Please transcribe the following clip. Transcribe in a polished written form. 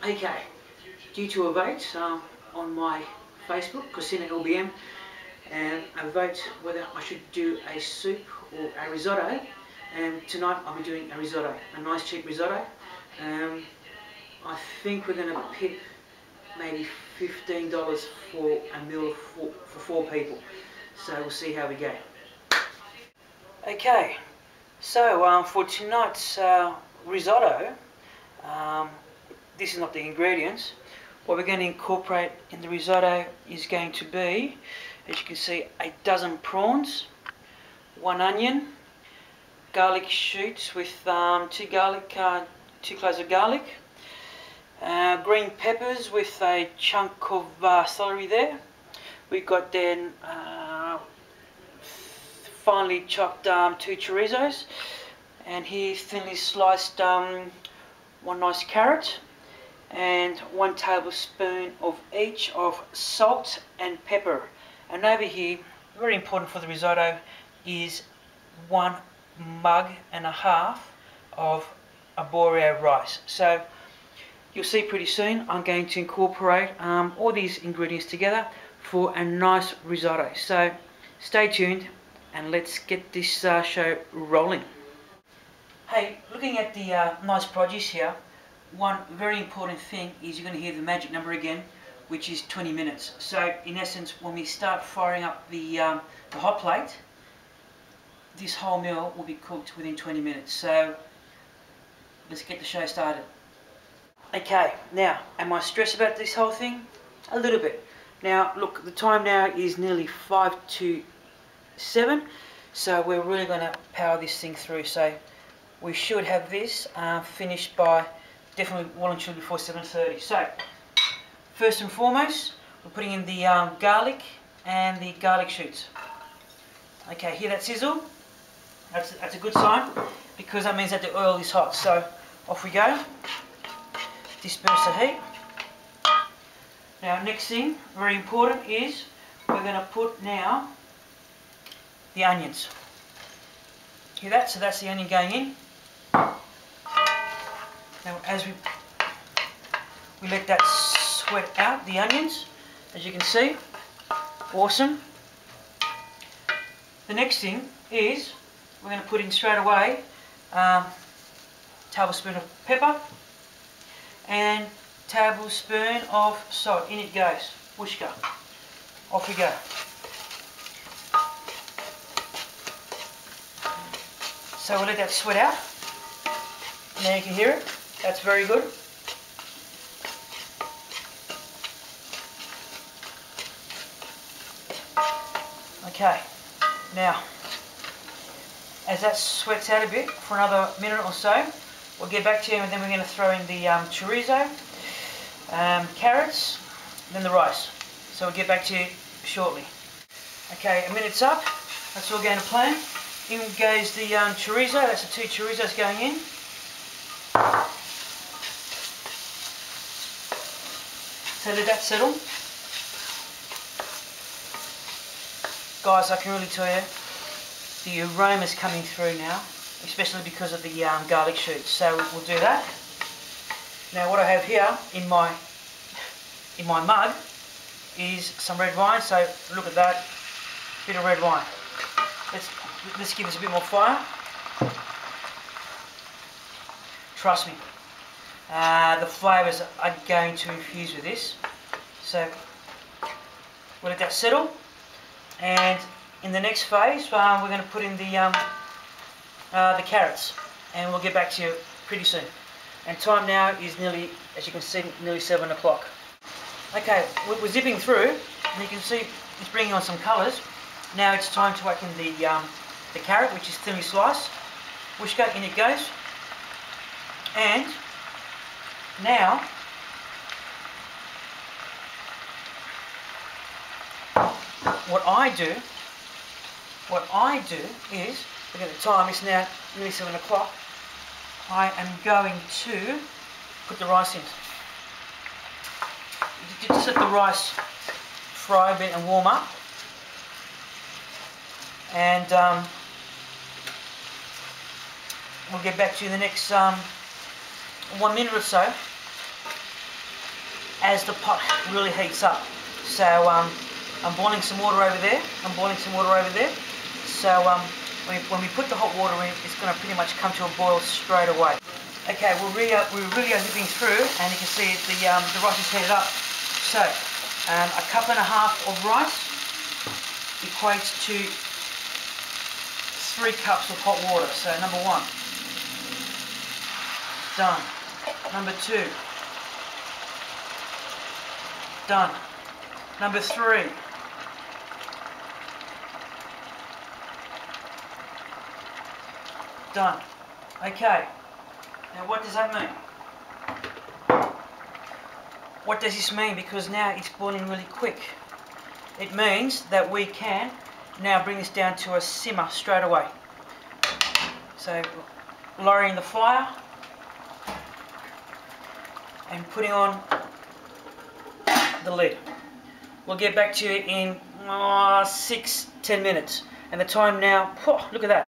Okay, due to a vote on my Facebook, Casino LBM, and a vote whether I should do a soup or a risotto, and tonight I'll be doing a risotto, a nice cheap risotto. I think we're going to pick maybe $15 for a meal for 4 people, so we'll see how we go. Okay, so for tonight's risotto, this is not the ingredients. What we're going to incorporate in the risotto is going to be, as you can see, a dozen prawns, 1 onion, garlic shoots with 2 cloves of garlic, green peppers with a chunk of celery there. We've got then finely chopped 2 chorizos, and here thinly sliced 1 nice carrot, and 1 tablespoon of each of salt and pepper. And over here, very important for the risotto, is 1.5 mugs of arborio rice. So you'll see pretty soon I'm going to incorporate all these ingredients together for a nice risotto. So stay tuned and let's get this show rolling. Hey, looking at the nice produce here, one very important thing is you're going to hear the magic number again, which is 20 minutes. So in essence, when we start firing up the hot plate, this whole meal will be cooked within 20 minutes. So let's get the show started. Okay, now, am I stressed about this whole thing? A little bit. Now, look, the time now is nearly 5 to 7, so we're really going to power this thing through. So we should have this finished by definitely well and truly before 7:30. So first and foremost, we're putting in the garlic and the garlic shoots. Okay, hear that sizzle? That's a good sign, because that means that the oil is hot. So off we go. Disperse the heat. Now, next thing, very important, is we're going to put now the onions. Hear that? So that's the onion going in. Now, as we let that sweat out, the onions, as you can see, awesome. The next thing is we're going to put in straight away a tablespoon of pepper and tablespoon of salt. In it goes. Whooshka. Off we go. So we'll let that sweat out. Now you can hear it. That's very good. Okay. Now, as that sweats out a bit for another minute or so, we'll get back to you, and then we're going to throw in the chorizo, carrots, and then the rice. So we'll get back to you shortly. Okay, a minute's up. That's all going to plan. In goes the chorizo. That's the 2 chorizos going in. So let that settle. Guys, I can really tell you, the aroma's coming through now, especially because of the garlic shoots. So we'll do that. Now, what I have here in my mug is some red wine. So look at that, bit of red wine. Let's give us a bit more fire. Trust me, the flavours are going to infuse with this. So we'll let that settle, and in the next phase, we're going to put in the carrots, and we'll get back to you pretty soon. And time now is nearly, as you can see, nearly 7 o'clock. Okay, we're zipping through, and you can see it's bringing on some colours. Now it's time to whack in the carrot, which is thinly sliced. Whooshka, in it goes. And now what I do is, look at the time, it's now nearly 7 o'clock. I am going to put the rice in. Just let the rice fry a bit and warm up. And we'll get back to you in the next 1 minute or so. as the pot really heats up. So I'm boiling some water over there. So when we put the hot water in, it's going to pretty much come to a boil straight away. Okay, we're really zipping through, and you can see the rice is heated up. So a cup and a half of rice equates to 3 cups of hot water. So number 1, done. Number 2, done. Number 3, done. Okay, now what does that mean? What does this mean? Because now it's boiling really quick. It means that we can now bring this down to a simmer straight away. So lowering the fire and putting on the lid. We'll get back to you in 6-10 minutes. And the time now, look at that.